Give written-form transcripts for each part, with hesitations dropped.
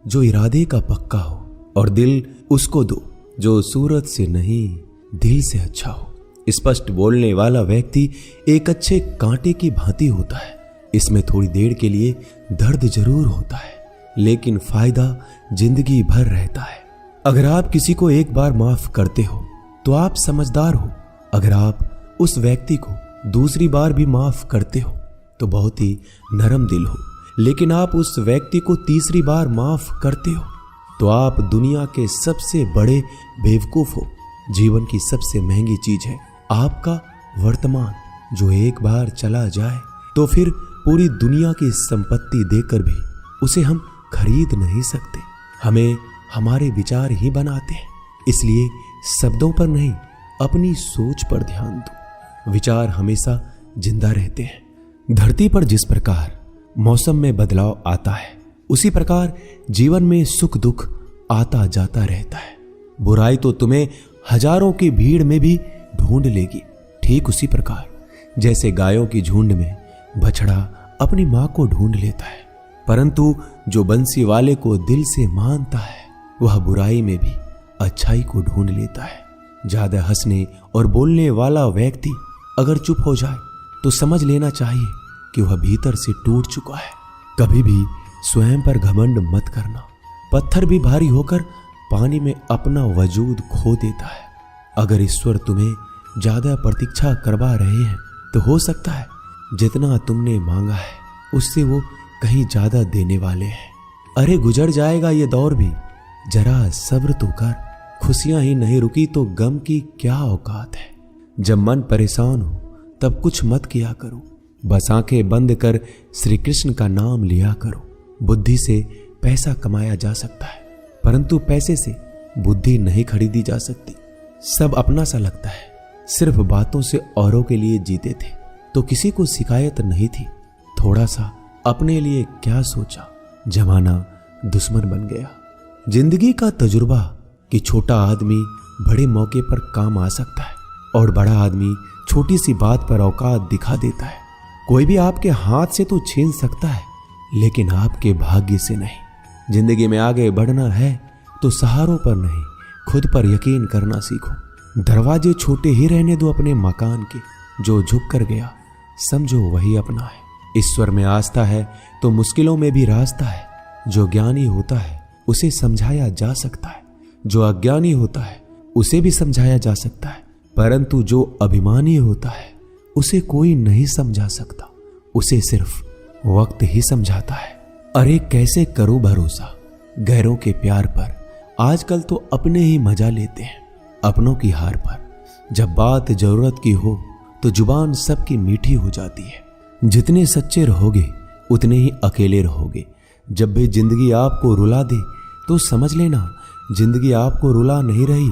जो इरादे का पक्का हो, और दिल उसको दो जो सूरत से नहीं दिल से अच्छा हो। स्पष्ट बोलने वाला व्यक्ति एक अच्छे कांटे की भांति होता है। इसमें थोड़ी देर के लिए दर्द जरूर होता है, लेकिन फायदा जिंदगी भर रहता है। अगर आप किसी को एक बार माफ करते हो तो आप समझदार हो। अगर आप उस व्यक्ति को दूसरी बार भी माफ करते हो तो बहुत ही नरम दिल हो। लेकिन आप उस व्यक्ति को तीसरी बार माफ करते हो तो आप दुनिया के सबसे बड़े बेवकूफ हो। जीवन की सबसे महंगी चीज है आपका वर्तमान, जो एक बार चला जाए तो फिर पूरी दुनिया की संपत्ति देकर भी उसे हम खरीद नहीं सकते। हमें हमारे विचार ही बनाते हैं, इसलिए शब्दों पर नहीं अपनी सोच पर ध्यान दो। विचार हमेशा जिंदा रहते हैं। धरती पर जिस प्रकार मौसम में बदलाव आता है, उसी प्रकार जीवन में सुख दुख आता जाता रहता है। बुराई तो तुम्हें हजारों की भीड़ में भी ढूंढ लेगी, ठीक उसी प्रकार जैसे गायों की झुंड में बछड़ा अपनी मां को ढूंढ लेता है। परंतु जो बंसी वाले को दिल से मानता है, वह बुराई में भी अच्छाई को ढूंढ लेता है। ज्यादा हंसने और बोलने वाला व्यक्ति अगर चुप हो जाए तो समझ लेना चाहिए कि वह भीतर से टूट चुका है। कभी भी स्वयं पर घमंड मत करना। पत्थर भी भारी होकर पानी में अपना वजूद खो देता है। अगर ईश्वर तुम्हें ज्यादा प्रतीक्षा करवा रहे हैं तो हो सकता है जितना तुमने मांगा है उससे वो कहीं ज्यादा देने वाले हैं। अरे गुजर जाएगा ये दौर भी, जरा सब्र तो कर। खुशियां ही नहीं रुकी तो गम की क्या औकात है। जब मन परेशान हो तब कुछ मत किया करो, बस आंखें बंद कर श्री कृष्ण का नाम लिया करो। बुद्धि से पैसा कमाया जा सकता है, परंतु पैसे से बुद्धि नहीं खरीदी जा सकती। सब अपना सा लगता है। सिर्फ बातों से औरों के लिए जीते थे तो किसी को शिकायत नहीं थी। थोड़ा सा अपने लिए क्या सोचा, जमाना दुश्मन बन गया। जिंदगी का तजुर्बा कि छोटा आदमी बड़े मौके पर काम आ सकता है और बड़ा आदमी छोटी सी बात पर औकात दिखा देता है। कोई भी आपके हाथ से तो छीन सकता है, लेकिन आपके भाग्य से नहीं। जिंदगी में आगे बढ़ना है तो सहारों पर नहीं, खुद पर यकीन करना सीखो। दरवाजे छोटे ही रहने दो अपने मकान के। जो झुक कर गया समझो वही अपना है। ईश्वर में आस्था है तो मुश्किलों में भी रास्ता है। जो ज्ञानी होता है उसे समझाया जा सकता है, जो अज्ञानी होता है उसे भी समझाया जा सकता है, परंतु जो अभिमानी होता है उसे कोई नहीं समझा सकता। उसे सिर्फ वक्त ही समझाता है। अरे कैसे करो भरोसा गैरों के प्यार पर। आजकल तो अपने ही मजा लेते हैं अपनों की हार पर। जब बात जरूरत की हो तो जुबान सबकी मीठी हो जाती है। जितने सच्चे रहोगे उतने ही अकेले रहोगे। जब भी जिंदगी आपको रुला दे तो समझ लेना जिंदगी आपको रुला नहीं रही,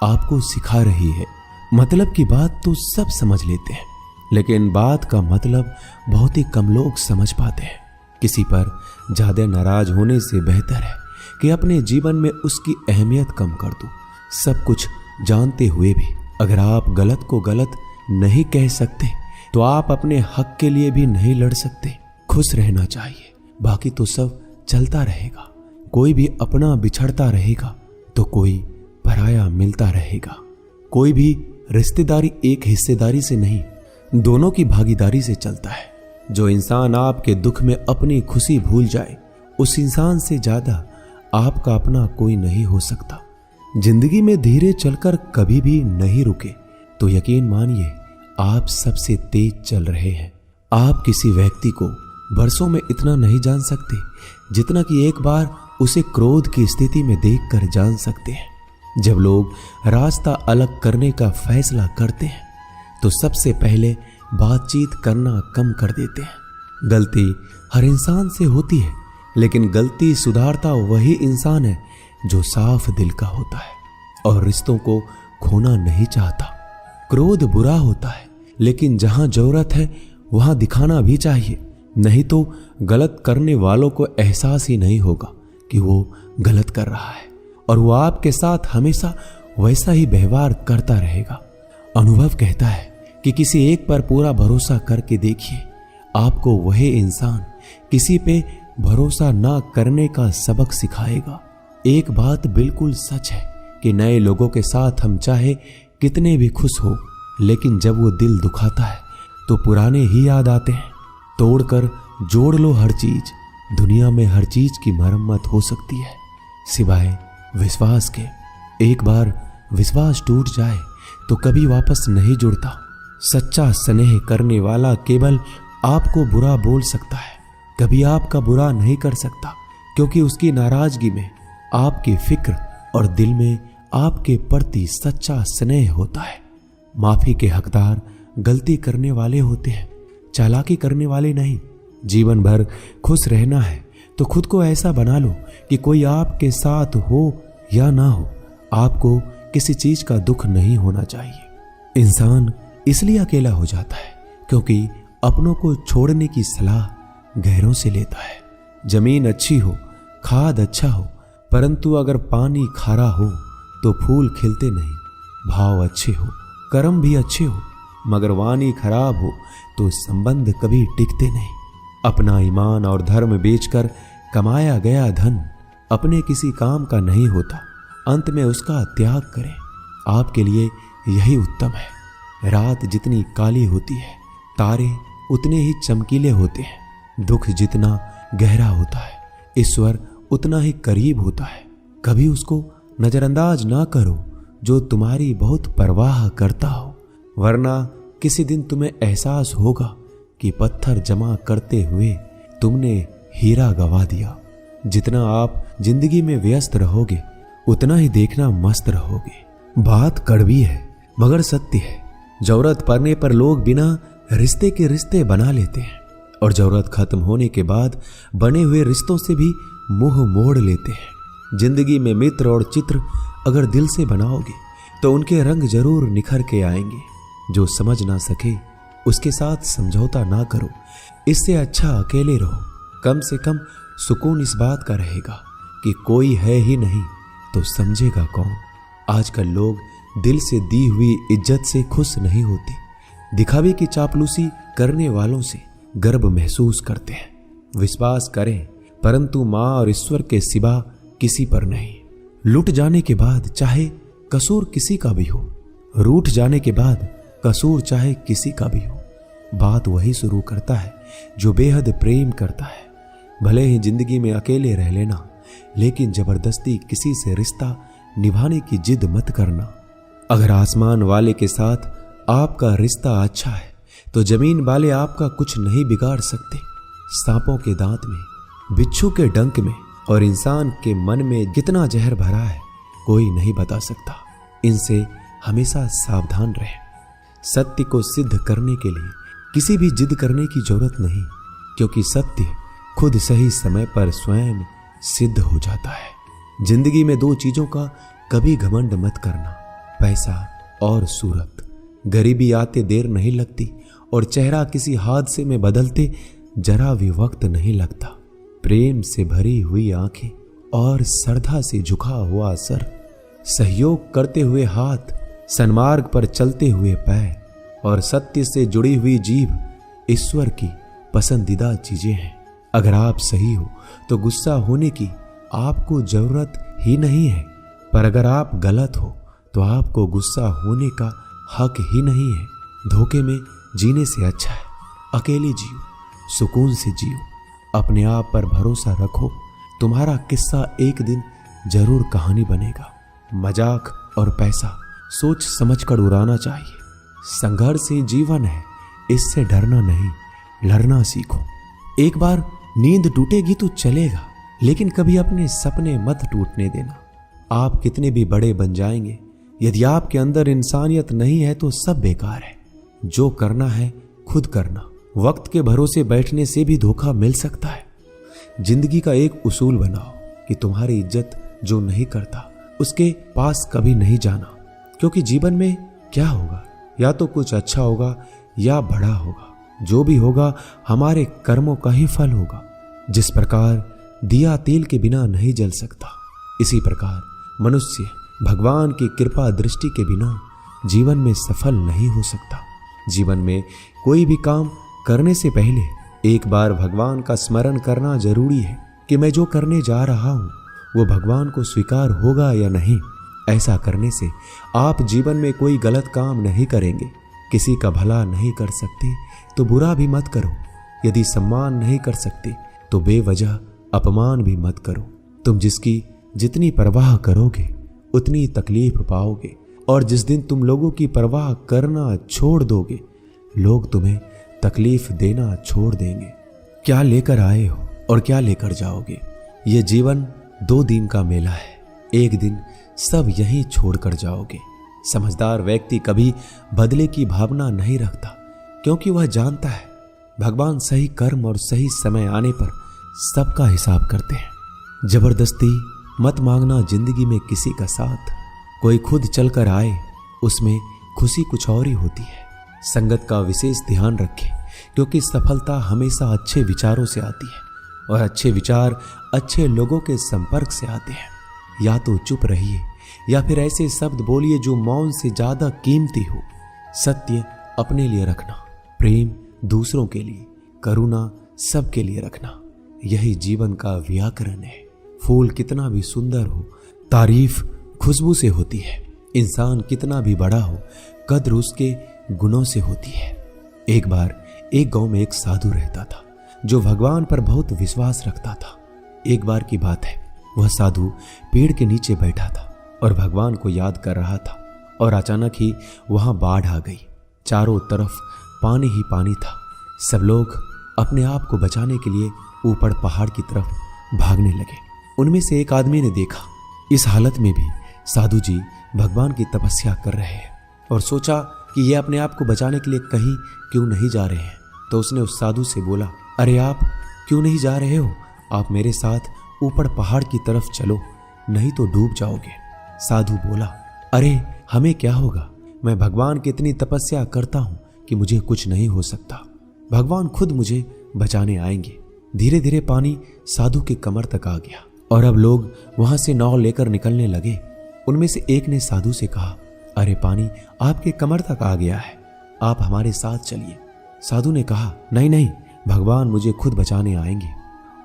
आपको सिखा रही है। मतलब की बात तो सब समझ लेते हैं, लेकिन बात का मतलब बहुत ही कम लोग समझ पाते हैं। किसी पर ज्यादा नाराज होने से बेहतर है कि अपने जीवन में उसकी अहमियत कम कर दो। सब कुछ जानते हुए भी अगर आप गलत को गलत नहीं कह सकते तो आप अपने हक के लिए भी नहीं लड़ सकते। खुश रहना चाहिए, बाकी तो सब चलता रहेगा। कोई भी अपना बिछड़ता रहेगा तो कोई पराया मिलता रहेगा। कोई भी रिश्तेदारी एक हिस्सेदारी से नहीं, दोनों की भागीदारी से चलता है। जो इंसान आपके दुख में अपनी खुशी भूल जाए, उस इंसान से ज्यादा आपका अपना कोई नहीं हो सकता। जिंदगी में धीरे चलकर कभी भी नहीं रुके तो यकीन मानिए आप सबसे तेज चल रहे हैं। आप किसी व्यक्ति को बरसों में इतना नहीं जान सकते जितना कि एक बार उसे क्रोध की स्थिति में देखकर जान सकते हैं। जब लोग रास्ता अलग करने का फैसला करते हैं तो सबसे पहले बातचीत करना कम कर देते हैं। गलती हर इंसान से होती है, लेकिन गलती सुधारता वही इंसान है जो साफ दिल का होता है और रिश्तों को खोना नहीं चाहता। क्रोध बुरा होता है, लेकिन जहां जरूरत है वहां दिखाना भी चाहिए, नहीं तो गलत करने वालों को एहसास ही नहीं होगा कि वो गलत कर रहा है और वो आपके साथ हमेशा वैसा ही व्यवहार करता रहेगा। अनुभव कहता है कि किसी एक पर पूरा भरोसा करके देखिए, आपको वही इंसान किसी पे भरोसा ना करने का सबक सिखाएगा। एक बात बिल्कुल सच है कि नए लोगों के साथ हम चाहे कितने भी खुश हो, लेकिन जब वो दिल दुखाता है तो पुराने ही याद आते हैं। तोड़कर जोड़ लो हर चीज, दुनिया में हर चीज की मरम्मत हो सकती है सिवाय विश्वास के। एक बार विश्वास टूट जाए तो कभी वापस नहीं जुड़ता। सच्चा स्नेह करने वाला केवल आपको बुरा बोल सकता है, कभी आपका बुरा नहीं कर सकता, क्योंकि उसकी नाराजगी में आपकी फिक्र और दिल में आपके प्रति सच्चा स्नेह होता है। माफी के हकदार गलती करने वाले होते हैं, चालाकी करने वाले नहीं। जीवन भर खुश रहना है तो खुद को ऐसा बना लो कि कोई आपके साथ हो या ना हो, आपको किसी चीज का दुख नहीं होना चाहिए। इंसान इसलिए अकेला हो जाता है क्योंकि अपनों को छोड़ने की सलाह गैरों से लेता है। जमीन अच्छी हो, खाद अच्छा हो, परंतु अगर पानी खारा हो तो फूल खिलते नहीं। भाव अच्छे हो, कर्म भी अच्छे हो, मगर वाणी खराब हो तो संबंध कभी टिकते नहीं। अपना ईमान और धर्म बेचकर कमाया गया धन अपने किसी काम का नहीं होता, अंत में उसका त्याग करें। आपके लिए यही उत्तम है। रात जितनी काली होती है, तारे उतने ही चमकीले होते हैं। दुख जितना गहरा होता है, ईश्वर उतना ही करीब होता है। कभी उसको नजरअंदाज ना करो जो तुम्हारी बहुत परवाह करता हो, वरना किसी दिन तुम्हें एहसास होगा कि पत्थर जमा करते हुए तुमने हीरा गवा दिया। जितना आप जिंदगी में व्यस्त रहोगे उतना ही देखना मस्त रहोगे। बात कड़वी है मगर सत्य है। जरूरत पड़ने पर लोग बिना रिश्ते के रिश्ते बना लेते हैं और जरूरत खत्म होने के बाद बने हुए रिश्तों से भी मुंह मोड़ लेते हैं। जिंदगी में मित्र और चित्र अगर दिल से बनाओगे तो उनके रंग जरूर निखर के आएंगे। जो समझ ना सके उसके साथ समझौता ना करो, इससे अच्छा अकेले रहो। कम से कम सुकून इस बात का रहेगा कि कोई है ही नहीं तो समझेगा कौन। आजकल लोग दिल से दी हुई इज्जत से खुश नहीं होते, दिखावे की चापलूसी करने वालों से गर्व महसूस करते हैं। विश्वास करें परंतु मां और ईश्वर के सिवा किसी पर नहीं। लुट जाने के बाद चाहे कसूर किसी का भी हो, रूठ जाने के बाद कसूर चाहे किसी का भी हो, बात वही शुरू करता है जो बेहद प्रेम करता है। भले ही जिंदगी में अकेले रह लेना, लेकिन जबरदस्ती किसी से रिश्ता निभाने की जिद मत करना। अगर आसमान वाले के साथ आपका रिश्ता अच्छा है तो जमीन वाले आपका कुछ नहीं बिगाड़ सकते। सांपों के दांत में, बिच्छू के डंक में और इंसान के मन में कितना जहर भरा है कोई नहीं बता सकता। इनसे हमेशा सावधान रहें। सत्य को सिद्ध करने के लिए किसी भी जिद करने की जरूरत नहीं, क्योंकि सत्य खुद सही समय पर स्वयं सिद्ध हो जाता है। जिंदगी में दो चीजों का कभी घमंड मत करना, पैसा और सूरत। गरीबी आते देर नहीं लगती और चेहरा किसी हादसे में बदलते जरा भी वक्त नहीं लगता। प्रेम से भरी हुई आंखें और श्रद्धा से झुका हुआ सर, सहयोग करते हुए हाथ, सन्मार्ग पर चलते हुए पैर और सत्य से जुड़ी हुई जीभ ईश्वर की पसंदीदा चीजें हैं। अगर आप सही हो तो गुस्सा होने की आपको जरूरत ही नहीं है, पर अगर आप गलत हो तो आपको गुस्सा होने का हक ही नहीं है। धोखे में जीने से अच्छा है अकेले जियो, सुकून से जियो, अपने आप पर भरोसा रखो। तुम्हारा किस्सा एक दिन जरूर कहानी बनेगा। मजाक और पैसा सोच समझकर उड़ाना चाहिए। संघर्ष ही जीवन है, इससे डरना नहीं, लड़ना सीखो। एक बार नींद टूटेगी तो चलेगा, लेकिन कभी अपने सपने मत टूटने देना। आप कितने भी बड़े बन जाएंगे, यदि आपके अंदर इंसानियत नहीं है तो सब बेकार है। जो करना है खुद करना। वक्त के भरोसे बैठने से भी धोखा मिल सकता है। जिंदगी का एक उसूल बनाओ कि तुम्हारी इज्जत जो नहीं करता उसके पास कभी नहीं जाना, क्योंकि जीवन में क्या होगा, या तो कुछ अच्छा होगा या बड़ा होगा। जो भी होगा हमारे कर्मों का ही फल होगा। जिस प्रकार दिया तेल के बिना नहीं जल सकता, इसी प्रकार मनुष्य भगवान की कृपा दृष्टि के बिना जीवन में सफल नहीं हो सकता। जीवन में कोई भी काम करने से पहले एक बार भगवान का स्मरण करना जरूरी है कि मैं जो करने जा रहा हूं वो भगवान को स्वीकार होगा या नहीं। ऐसा करने से आप जीवन में कोई गलत काम नहीं करेंगे। किसी का भला नहीं कर सकते तो बुरा भी मत करो। यदि सम्मान नहीं कर सकते तो बेवजह अपमान भी मत करो। तुम जिसकी जितनी परवाह करोगे उतनी तकलीफ पाओगे, और जिस दिन तुम लोगों की परवाह करना छोड़ दोगे लोग तुम्हें तकलीफ देना छोड़ देंगे। क्या लेकर आए हो और क्या लेकर जाओगे? ये जीवन 2 दिन का मेला है। एक दिन सब यहीं छोड़कर जाओगे। समझदार व्यक्ति कभी बदले की भावना नहीं रखता, क्योंकि वह जानता है भगवान सही कर्म और सही समय आने पर सबका हिसाब करते हैं। जबरदस्ती मत मांगना जिंदगी में किसी का साथ। कोई खुद चलकर आए उसमें खुशी कुछ और ही होती है। संगत का विशेष ध्यान रखें, क्योंकि सफलता हमेशा अच्छे विचारों से आती है और अच्छे विचार अच्छे लोगों के संपर्क से आते हैं। या तो चुप रहिए या फिर ऐसे शब्द बोलिए जो मौन से ज्यादा कीमती हो। सत्य अपने लिए रखना, प्रेम दूसरों के लिए, करुणा सबके लिए रखना, यही जीवन का व्याकरण है। फूल कितना भी सुंदर हो, तारीफ खुशबू से होती है। इंसान कितना भी बड़ा हो, कद्र उसके गुणों से होती है। एक बार एक गांव में एक साधु रहता था जो भगवान पर बहुत विश्वास रखता था। एक बार की बात है, वह साधु पेड़ के नीचे बैठा था और भगवान को याद कर रहा था, और अचानक ही वहां बाढ़ आ गई। चारों तरफ पानी ही पानी था। सब लोग अपने आप को बचाने के लिए ऊपर पहाड़ की तरफ भागने लगे। उनमें से एक आदमी ने देखा इस हालत में भी साधु जी भगवान की तपस्या कर रहे हैं, और सोचा कि ये अपने आप को बचाने के लिए कहीं क्यों नहीं जा रहे हैं। तो उसने उस साधु से बोला, अरे आप क्यों नहीं जा रहे हो? आप मेरे साथ ऊपर पहाड़ की तरफ चलो, नहीं तो डूब जाओगे। साधु बोला, अरे हमें क्या होगा? मैं भगवान की इतनी तपस्या करता हूं कि मुझे कुछ नहीं हो सकता। भगवान खुद मुझे बचाने आएंगे। धीरे धीरे पानी साधु के कमर तक आ गया और अब लोग वहां से नाव लेकर निकलने लगे। उनमें से एक ने साधु से कहा, अरे पानी आपके कमर तक आ गया है, आप हमारे साथ चलिए। साधु ने कहा, नहीं नहीं, भगवान मुझे खुद बचाने आएंगे।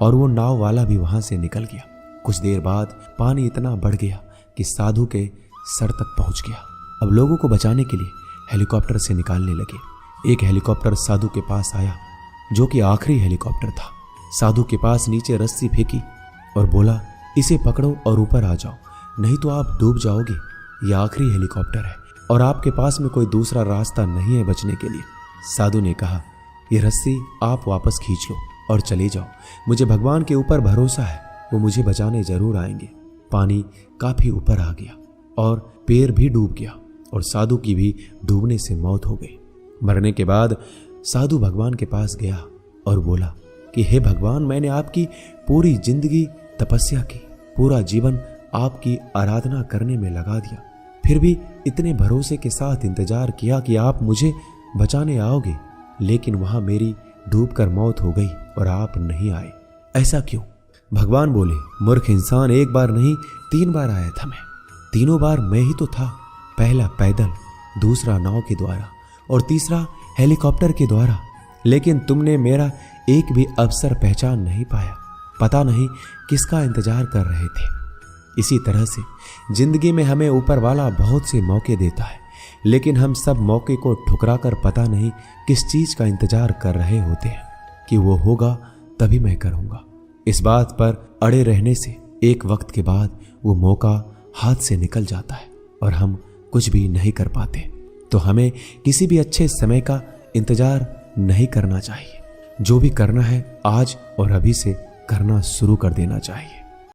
और वो नाव वाला भी वहां से निकल गया। कुछ देर बाद पानी इतना बढ़ गया कि साधु के सर तक पहुंच गया। अब लोगों को बचाने के लिए हेलीकॉप्टर से निकालने लगे। एक हेलीकॉप्टर साधु के पास आया, जो कि आखिरी हेलीकॉप्टर था। साधु के पास नीचे रस्सी फेंकी और बोला, इसे पकड़ो और ऊपर आ जाओ, नहीं तो आप डूब जाओगे। यह आखिरी हेलीकॉप्टर है और आपके पास में कोई दूसरा रास्ता नहीं है बचने के लिए। साधु ने कहा, ये रस्सी आप वापस खींच लो और चले जाओ। मुझे भगवान के ऊपर भरोसा है, वो मुझे बचाने जरूर आएंगे। पानी काफी ऊपर आ गया और पैर भी डूब गया और साधु की भी डूबने से मौत हो गई। मरने के बाद साधु भगवान के पास गया और बोला कि हे भगवान, मैंने आपकी पूरी जिंदगी तपस्या की, पूरा जीवन आपकी आराधना करने में लगा दिया, फिर भी इतने भरोसे के साथ इंतजार किया कि आप मुझे बचाने आओगे, लेकिन वहां मेरी डूबकर मौत हो गई और आप नहीं आए। ऐसा क्यों? भगवान बोले, मूर्ख इंसान, एक बार नहीं 3 बार आया था मैं। तीनों बार मैं ही तो था। पहला पैदल, दूसरा नाव के द्वारा और तीसरा हेलीकॉप्टर के द्वारा, लेकिन तुमने मेरा एक भी अवसर पहचान नहीं पाया। पता नहीं किसका इंतजार कर रहे थे। इसी तरह से जिंदगी में हमें ऊपर वाला बहुत से मौके देता है, लेकिन हम सब मौके को ठुकरा कर पता नहीं किस चीज का इंतजार कर रहे होते हैं कि वो होगा तभी मैं करूंगा। इस बात पर अड़े रहने से एक वक्त के बाद वो मौका हाथ से निकल जाता है और हम कुछ भी नहीं कर पाते। तो हमें किसी भी अच्छे समय का इंतजार नहीं करना चाहिए। जो भी करना है आज और अभी से करना शुरू कर देना चाहिए।